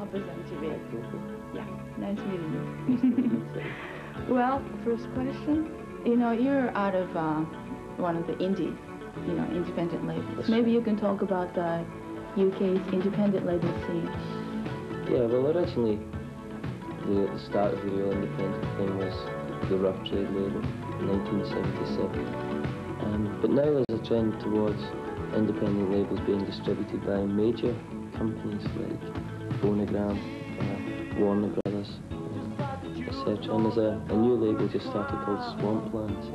Papa's MTV. Yeah, nice meeting you. Well, first question. You know, you're out of one of the independent labels. That's Maybe right. you can talk about the UK's independent label scene. Yeah, well, originally, the start of the real independent thing was the Rough Trade label in 1977. But now there's a trend towards independent labels being distributed by major companies like Phonogram, Warner Brothers, etc. And there's a new label just started called Swamplands,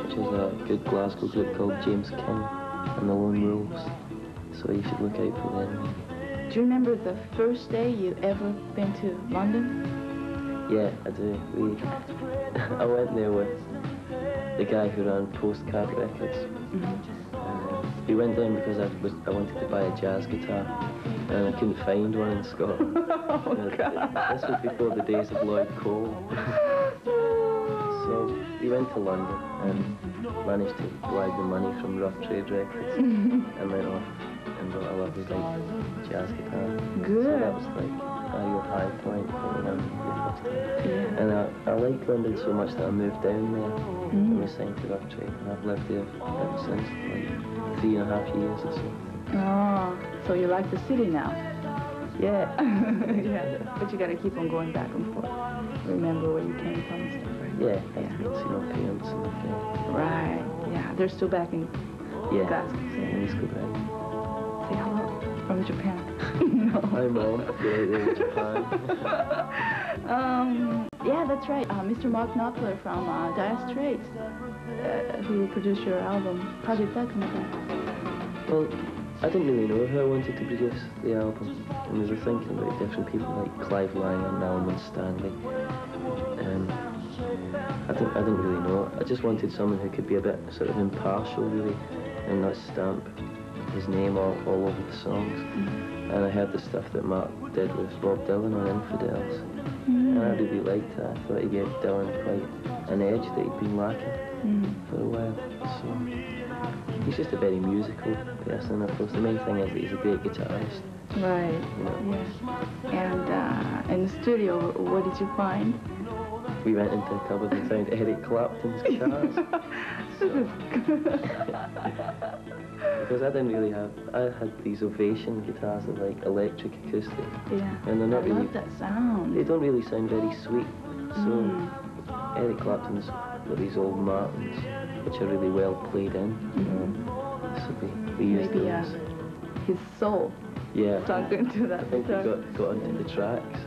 which is a good Glasgow group called James King and the Lone Wolves. So you should look out for them. Do you remember the first day you ever been to London? Yeah, I do. I went there with the guy who ran Postcard Records. We went down because I wanted to buy a jazz guitar, and I couldn't find one in Scotland. Oh, God. This was before the days of Lloyd Cole. So we went to London and managed to wire the money from Rough Trade Records and went off and bought a lovely jazz guitar. Good. So that was like a real high point for the first time. Yeah. And I liked London so much that I moved down there and was signed to Rough Trade, and I've lived there ever since, like 3.5 years or so. Oh, so you like the city now? Yeah. Yeah, but you got to keep on going back and forth. Remember where you came from and stuff, right? Yeah, I can see my parents and my family. Right, yeah, they're still back in Glasgow. Yeah, let's go back. Say hello from Japan. No. Hi, Mom. Yeah, they're in Japan. Yeah, that's right. Mr. Mark Knopfler from Dire Straits, who produced your album. How did that come about? Well, I didn't really know who I wanted to produce the album. And we were thinking about different people like Clive Lyon, Alman Stanley. I didn't really know. I just wanted someone who could be a bit sort of impartial, really, and not stamp his name all over the songs. And I heard the stuff that Mark did with Bob Dylan on Infidels. And I really liked it. I thought he gave Dylan quite an edge that he'd been lacking for a while. So he's just a very musical person. Of course, the main thing is that he's a great guitarist. Right, You know. yeah. And in the studio, what did you find? We went into a cupboard and found Eric Clapton's guitars. This is good. Because I didn't really have, I had these Ovation guitars that like electric acoustic. Yeah, And they're not I really, love that sound. they don't really sound very sweet. So Eric Clapton's got these old Martins, which are really well played in. So we used Maybe those. his soul Yeah, sunk into that I think we guitar. got onto the tracks.